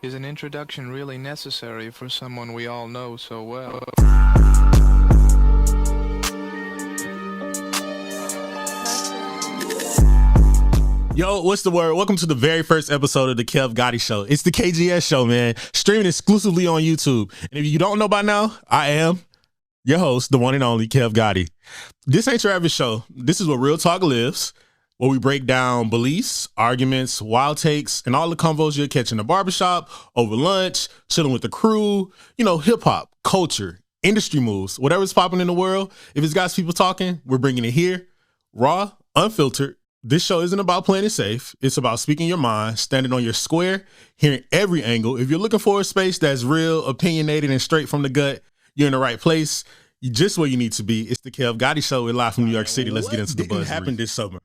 Is an introduction really necessary for someone we all know so well? Yo, what's the word? Welcome to the very first episode of the Kev Gotti Show. It's the KGS show, man. Streaming exclusively on YouTube. And if you don't know by now, I am your host, the one and only Kev Gotti. This ain't your average show. This is where real talk lives, where we break down beliefs, arguments, wild takes, and all the convos you'll catch in the barbershop, over lunch, chilling with the crew, hip hop, culture, industry moves, whatever's popping in the world. If it's got people talking, we're bringing it here, raw, unfiltered. This show isn't about playing it safe. It's about speaking your mind, standing on your square, hearing every angle. If you're looking for a space that's real, opinionated, and straight from the gut, you're in the right place. You're just where you need to be. It's the Kev Gotti Show. We're live from New York City. Let's get into the buzz. What happened this summer?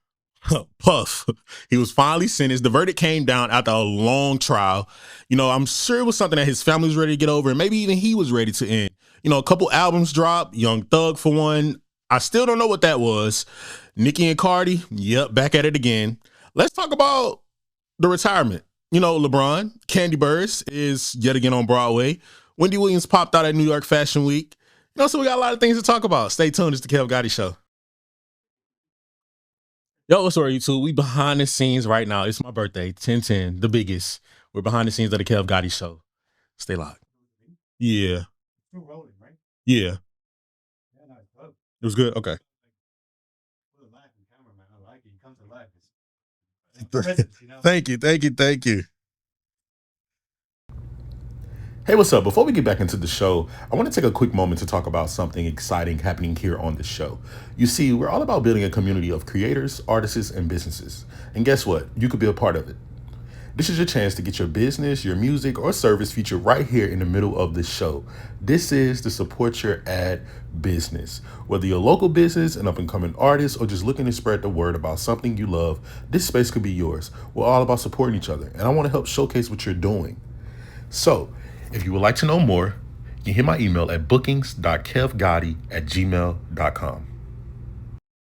Puff. He was finally sentenced. The verdict came down after a long trial. I'm sure it was something that his family was ready to get over, and maybe even he was ready to end. A couple albums dropped. Young Thug, for one. I still don't know what that was. Nicki and Cardi, yep, back at it again. Let's talk about the retirement. LeBron, Kandi Burruss is yet again on Broadway. Wendy Williams popped out at New York Fashion Week. So we got a lot of things to talk about. Stay tuned. It's the Kev Gotti Show. Yo, what's up, YouTube? We behind the scenes right now. It's my birthday, 10/10, the biggest. We're behind the scenes of the Kev Gotti Show. Stay locked. Yeah. Still rolling, right? Yeah. Yeah, no, it's close. It was good? Okay. Put a live in camera, man. I like it. You come to life. It's presence, Thank you. Hey, what's up? Before we get back into the show, I want to take a quick moment to talk about something exciting happening here on the show. You see, we're all about building a community of creators, artists, and businesses. And guess what? You could be a part of it. This is your chance to get your business, your music, or service featured right here in the middle of the show. This is the Support Your Ad business. Whether you're a local business, an up-and-coming artist, or just looking to spread the word about something you love, this space could be yours. We're all about supporting each other, and I want to help showcase what you're doing. So, if you would like to know more, you can hit my email at bookings.kevgotti@gmail.com.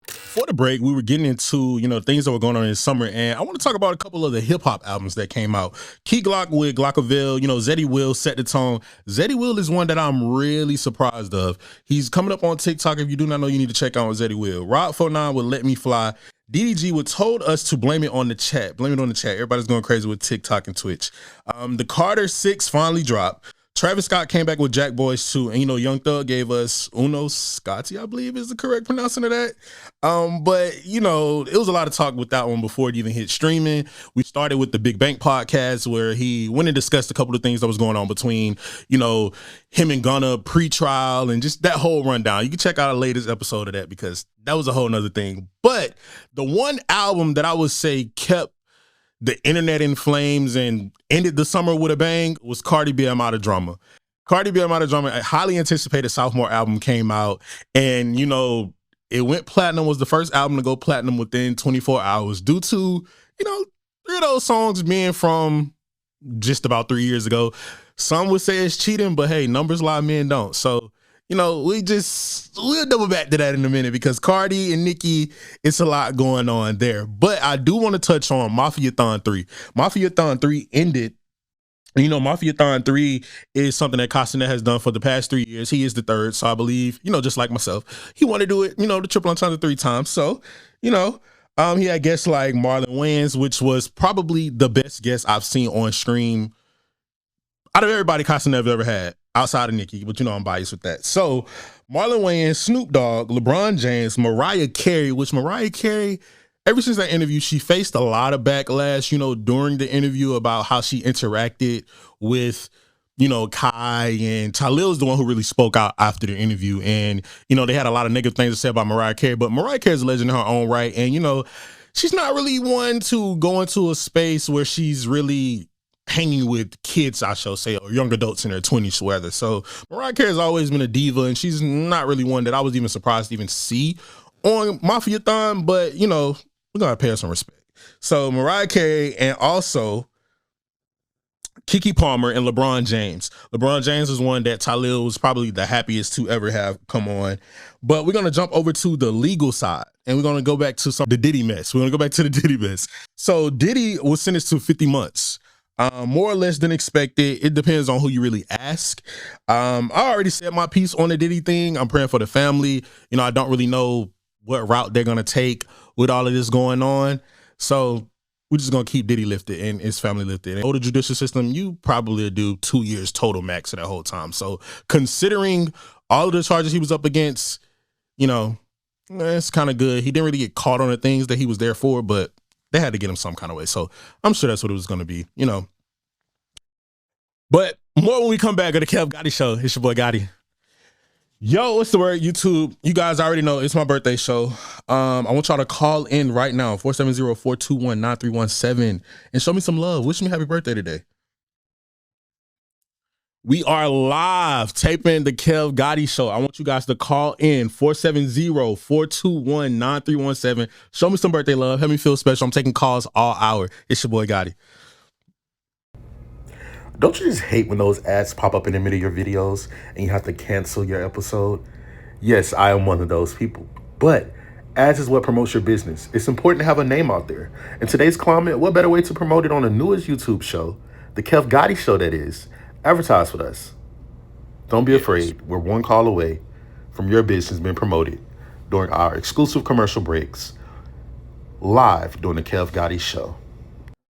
Before the break, we were getting into, things that were going on in the summer, and I want to talk about a couple of the hip-hop albums that came out. Key Glock with Glockaville, Zeddy Will set the tone. Zeddy Will is one that I'm really surprised of. He's coming up on TikTok. If you do not know, you need to check out Zeddy Will. Rod49 with Let Me Fly. DDG would told us to blame it on the chat. Blame it on the chat. Everybody's going crazy with TikTok and Twitch. The Carter 6 finally dropped. Travis Scott came back with Jack Boys 2, and Young Thug gave us Uno Scotti, I believe is the correct pronouncing of that. But it was a lot of talk with that one before it even hit streaming. We started with the Big Bank podcast where he went and discussed a couple of things that was going on between, him and Gunna pre-trial and just that whole rundown. You can check out a latest episode of that because that was a whole nother thing. But the one album that I would say kept the internet in flames and ended the summer with a bang was Cardi B, I'm Out of Drama. Cardi B, I'm Out of Drama, a highly anticipated sophomore album came out, and it went platinum, was the first album to go platinum within 24 hours due to, three of those songs being from just about 3 years ago. Some would say it's cheating, but hey, numbers lie, men don't. So, we'll double back to that in a minute because Cardi and Nicki, it's a lot going on there. But I do want to touch on Mafia-thon 3. Mafia-thon 3 ended. Mafia-thon 3 is something that Castanet has done for the past 3 years. He is the third, so I believe, just like myself, he wanted to do it, the triple entendre 3 times. So, he had guests like Marlon Wayans, which was probably the best guest I've seen on stream out of everybody Castanet ever had. Outside of Nicki, but I'm biased with that. So Marlon Wayans, Snoop Dogg, LeBron James, Mariah Carey, which Mariah Carey, ever since that interview, she faced a lot of backlash, during the interview about how she interacted with, Kai, and Talil is the one who really spoke out after the interview. And, they had a lot of negative things to say about Mariah Carey, but Mariah Carey is a legend in her own right. And, she's not really one to go into a space where she's really hanging with kids, I shall say, or young adults in their 20s, whether. So Mariah Carey has always been a diva, and she's not really one that I was even surprised to even see on Mafia-thon, but, we're going to pay her some respect. So Mariah Carey and also Keke Palmer and LeBron James. LeBron James is one that Talil was probably the happiest to ever have come on. But we're going to jump over to the legal side, and we're going to go back to the Diddy mess. We're going to go back to the Diddy mess. So Diddy was sentenced to 50 months. More or less than expected. It depends on who you really ask. I already said my piece on the Diddy thing. I'm praying for the family. You know, I don't really know what route they're gonna take with all of this going on. So we're just gonna keep Diddy lifted and his family lifted. And the judicial system, you probably do 2 years total max of that whole time. So considering all of the charges he was up against, you know, it's kind of good. He didn't really get caught on the things that he was there for, but they had to get him some kind of way. So I'm sure that's what it was going to be, you know. But more when we come back at the Kev Gotti Show. It's your boy Gotti. Yo, what's the word, YouTube? You guys already know it's my birthday show. I want y'all to call in right now, 470-421-9317, and show me some love. Wish me happy birthday today. We are live taping the Kev Gotti Show. I want you guys to call in 470-421-9317. Show me some birthday love. Help me feel special. I'm taking calls all hour. It's your boy Gotti. Don't you just hate when those ads pop up in the middle of your videos and you have to cancel your episode? Yes, I am one of those people. But ads is what promotes your business. It's important to have a name out there. In today's climate, what better way to promote it on the newest YouTube show, the Kev Gotti Show, that is. Advertise with us. Don't be afraid. We're one call away from your business being promoted during our exclusive commercial breaks live during the Kev Gotti Show.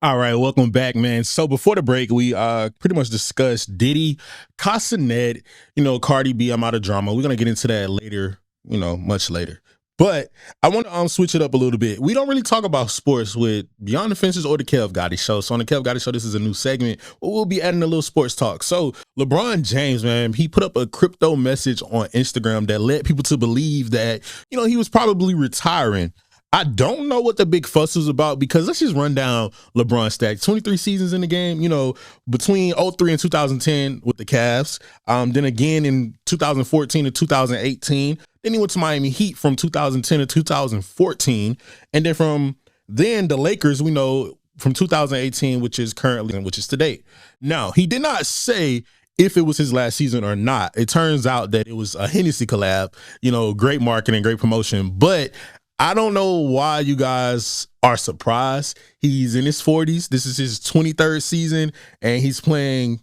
All right, welcome back, man. So before the break, we pretty much discussed Diddy, Casanet, you know, Cardi B, I'm out of drama. We're going to get into that later, you know, much later. But I want to switch it up a little bit. We don't really talk about sports with Beyond the Fences or the Kev Gotti Show. So on the Kev Gotti Show, this is a new segment where we'll be adding a little sports talk. So LeBron James, man, he put up a crypto message on Instagram that led people to believe that, you know, he was probably retiring. I don't know what the big fuss was about, because let's just run down LeBron's stats. 23 seasons in the game, you know, between 03 and 2010 with the Cavs. Then again in 2014 to 2018. Then he went to Miami Heat from 2010 to 2014. And then from then the Lakers, we know, from 2018, which is currently, which is today. Now, he did not say if it was his last season or not. It turns out that it was a Hennessy collab, you know, great marketing, great promotion. But I don't know why you guys are surprised. He's in his 40s. This is his 23rd season, and he's playing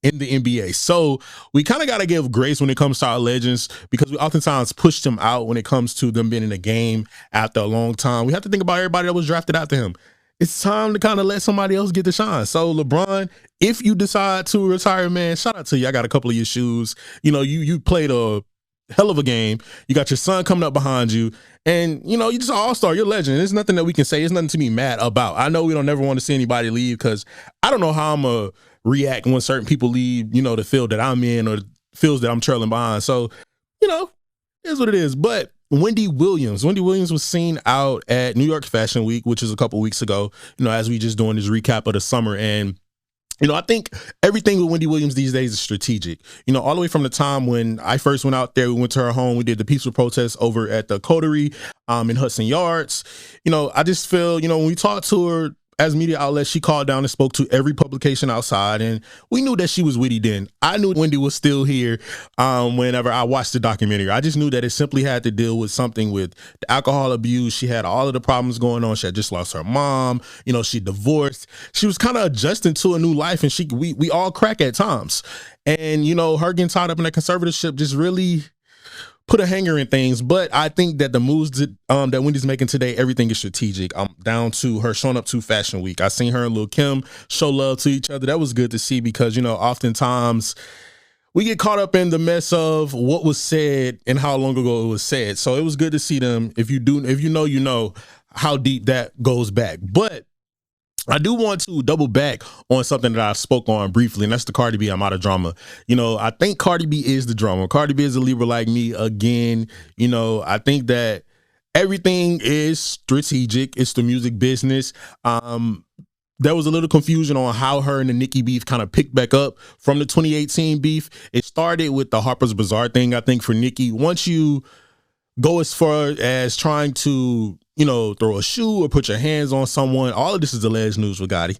in the NBA. So we kind of got to give grace when it comes to our legends, because we oftentimes push them out when it comes to them being in the game after a long time. We have to think about everybody that was drafted after him. It's time to kind of let somebody else get the shine. So LeBron, if you decide to retire, man, shout out to you. I got a couple of your shoes. You know, you played a hell of a game. You got your son coming up behind you, and you know, you just an all-star. You're a legend. There's nothing that we can say. There's nothing to be mad about. I know we don't never want to see anybody leave, because I don't know how I'm gonna react when certain people leave, you know, the field that I'm in or fields that I'm trailing behind. So, you know, it's what it is. But Wendy Williams was seen out at New York Fashion Week, which is a couple weeks ago, you know, as we just doing this recap of the summer. And you know, I think everything with Wendy Williams these days is strategic. You know, all the way from the time when I first went out there, we went to her home, we did the peaceful protest over at the Coterie in Hudson Yards. You know, I just feel, you know, when we talked to her as media outlets, she called down and spoke to every publication outside, and we knew that she was witty then. I knew Wendy was still here whenever I watched the documentary. I just knew that it simply had to deal with something with the alcohol abuse. She had all of the problems going on. She had just lost her mom. You know, she divorced. She was kind of adjusting to a new life, and we all crack at times. And, you know, her getting tied up in that conservatorship just really put a hanger in things. But I think that the moves that Wendy's making today, everything is strategic. Down to her showing up to Fashion Week. I seen her and Lil Kim show love to each other. That was good to see, because, you know, oftentimes we get caught up in the mess of what was said and how long ago it was said. So it was good to see them. If you know, you know how deep that goes back. But I do want to double back on something that I spoke on briefly, and that's the Cardi B, I'm out of drama. You know, I think Cardi B is the drama. Cardi B is a Libra like me again. You know, I think that everything is strategic. It's the music business. There was a little confusion on how her and the Nicki beef kind of picked back up from the 2018 beef. It started with the Harper's Bazaar thing, I think, for Nicki. Once you go as far as trying to, you know, throw a shoe or put your hands on someone, all of this is alleged news with Gotti.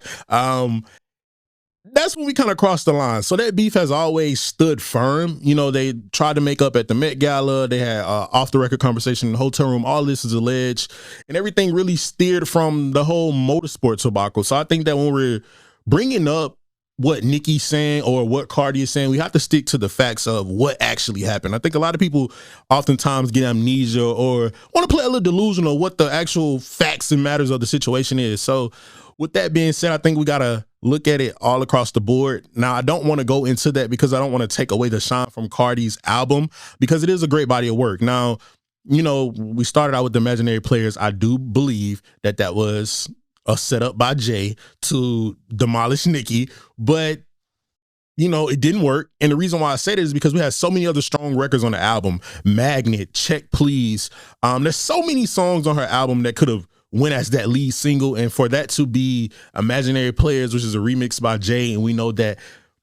That's when we kind of crossed the line. So that beef has always stood firm. You know, they tried to make up at the Met Gala. They had off the record conversation in the hotel room. All this is alleged, and everything really steered from the whole motorsports debacle. So I think that when we're bringing up what Nicki's saying or what Cardi is saying, we have to stick to the facts of what actually happened. I think a lot of people oftentimes get amnesia or want to play a little delusional what the actual facts and matters of the situation is. So with that being said, I think we got to look at it all across the board. Now, I don't want to go into that because I don't want to take away the shine from Cardi's album because it is a great body of work. Now, you know, we started out with the Imaginary Players. I do believe that that was a setup by Jay to demolish Nicki, but you know, it didn't work. And the reason why I say that is because we had so many other strong records on the album. Magnet, Check Please. There's so many songs on her album that could have went as that lead single. And for that to be Imaginary Players, which is a remix by Jay, and we know that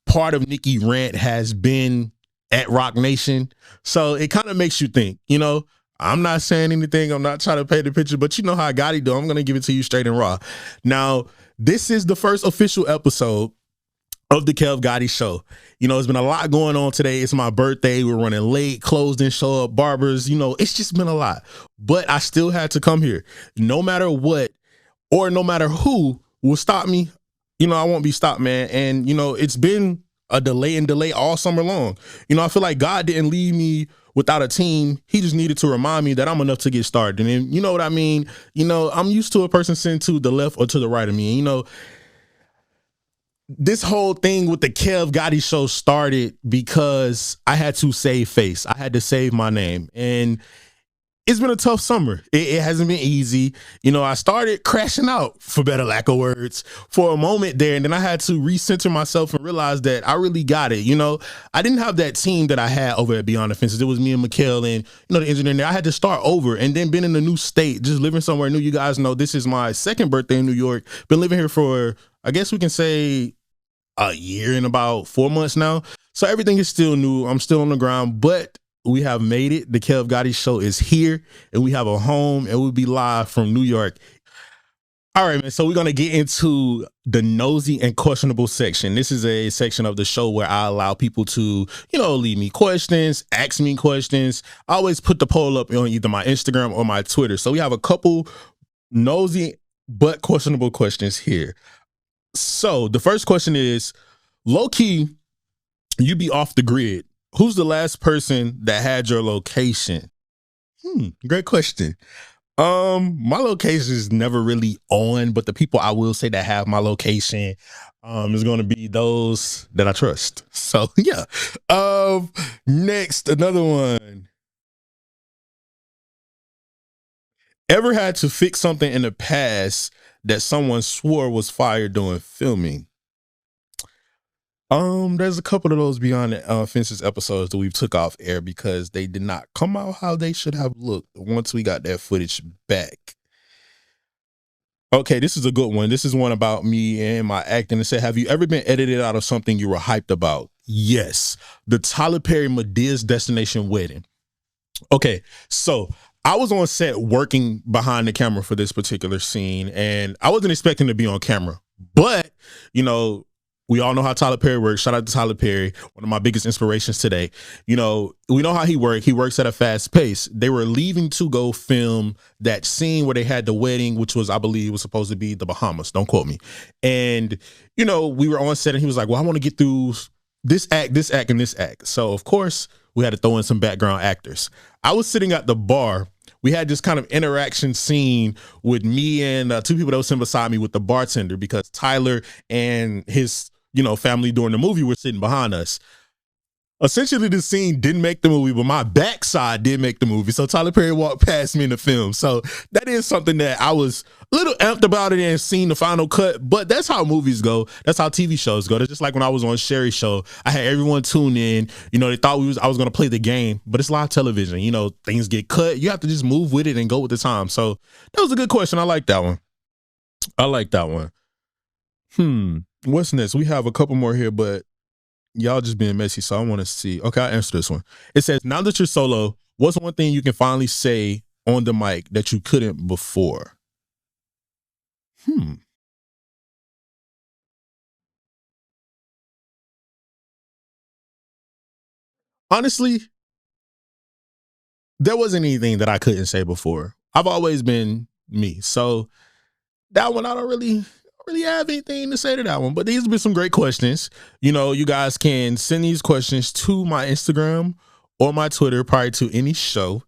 part of Nicki rant has been at Rock Nation. So it kind of makes you think, you know, I'm not saying anything. I'm not trying to paint the picture, but you know how Gotti do. I'm going to give it to you straight and raw. Now, this is the first official episode of the Kev Gotti Show. You know, it's been a lot going on today. It's my birthday. We're running late. Closed didn't show up. Barbers, you know, it's just been a lot. But I still had to come here. No matter what or no matter who will stop me, you know, I won't be stopped, man. And, you know, it's been a delay all summer long. You know, I feel like God didn't leave me without a team. He just needed to remind me that I'm enough to get started. And you know what I mean? You know, I'm used to a person sitting to the left or to the right of me. And, you know, this whole thing with the Kev Gotti Show started because I had to save face. I had to save my name. And it's been a tough summer. It hasn't been easy. You know, I started crashing out, for better lack of words, for a moment there. And then I had to recenter myself and realize that I really got it. You know, I didn't have that team that I had over at Beyond the Fences. It was me and Mikhail and, you know, the engineer there. I had to start over and then been in a new state, just living somewhere new. You guys know this is my second birthday in New York. Been living here for, I guess we can say, a year and about 4 months now. So everything is still new. I'm still on the ground, but we have made it. The Kev Gotti Show is here and we have a home and we'll be live from New York. All right, man. So we're going to get into the nosy and questionable section. This is a section of the show where I allow people to, you know, leave me questions, ask me questions. I always put the poll up on either my Instagram or my Twitter. So we have a couple nosy but questionable questions here. So the first question is, low key, you be off the grid. Who's the last person that had your location? Great question. My location is never really on, but the people I will say that have my location is going to be those that I trust. So yeah. Next, another one. Ever had to fix something in the past that someone swore was fire during filming? There's a couple of those Beyond the Fences episodes that we've took off air because they did not come out how they should have looked once we got that footage back. Okay, this is a good one. This is one about me and my acting. It said, have you ever been edited out of something you were hyped about? Yes. The Tyler Perry Medea's Destination Wedding. Okay, so I was on set working behind the camera for this particular scene, and I wasn't expecting to be on camera. But, you know, we all know how Tyler Perry works. Shout out to Tyler Perry, one of my biggest inspirations today. You know, we know how he works. He works at a fast pace. They were leaving to go film that scene where they had the wedding, which was, I believe, was supposed to be the Bahamas. Don't quote me. And, you know, we were on set and he was like, well, I want to get through this act, and this act. So, of course, we had to throw in some background actors. I was sitting at the bar. We had this kind of interaction scene with me and two people that were sitting beside me with the bartender because Tyler and his, you know, family during the movie were sitting behind us. Essentially, the scene didn't make the movie, but my backside did make the movie. So Tyler Perry walked past me in the film. So that is something that I was a little amped about it and seeing the final cut. But that's how movies go. That's how TV shows go. That's just like when I was on Sherry's show. I had everyone tune in. You know, they thought I was going to play the game, but it's live television. You know, things get cut. You have to just move with it and go with the time. So that was a good question. I like that one. What's next? We have a couple more here, but y'all just being messy, so I want to see. Okay, I'll answer this one. It says, now that you're solo, what's one thing you can finally say on the mic that you couldn't before? Honestly, there wasn't anything that I couldn't say before. I've always been me. So that one I don't really really have anything to say to that one, but these have been some great questions. You know, you guys can send these questions to my Instagram or my Twitter prior to any show.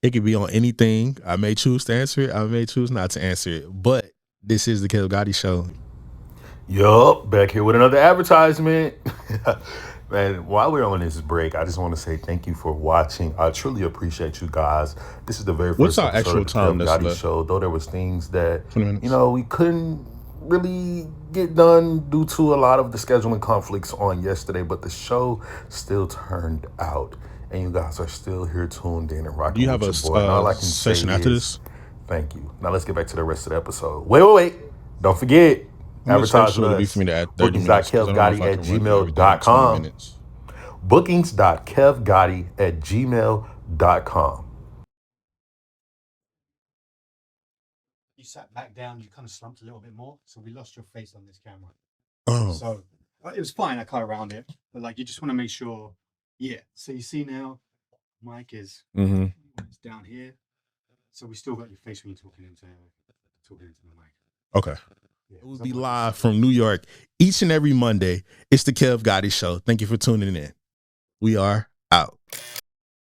It could be on anything. I may choose to answer it. I may choose not to answer it. But this is the Kev Gotti Show. Yup, back here with another advertisement. Man, while we're on this break, I just want to say thank you for watching. I truly appreciate you guys. This is the very What's first our episode actual of the time Kev that's Gotti left? Show. Though there was things that 20 minutes. you know we couldn't really get done due to a lot of the scheduling conflicts on yesterday, but the show still turned out, and you guys are still here tuned in and rocking. Do you have with a your boy. And all I can session say after is, this? thank you. Now let's get back to the rest of the episode. Wait. Don't forget. How much Advertise extra with would it be us. for me to add 30 minutes? 'Cause I don't know if I can run through everything in 20 Bookings.kevgotti@gmail.com. minutes. Bookings.kevgotti@gmail.com. You sat back down, you kind of slumped a little bit more, so we lost your face on this camera. Oh, So it was fine. I cut around it, but like you just want to make sure. Yeah. So you see now, mic is it's down here, so we still got your face when you're talking into the mic. okay. Yeah, We'll be live from New York each and every Monday. It's the Kev Gotti Show. Thank you for tuning in. We are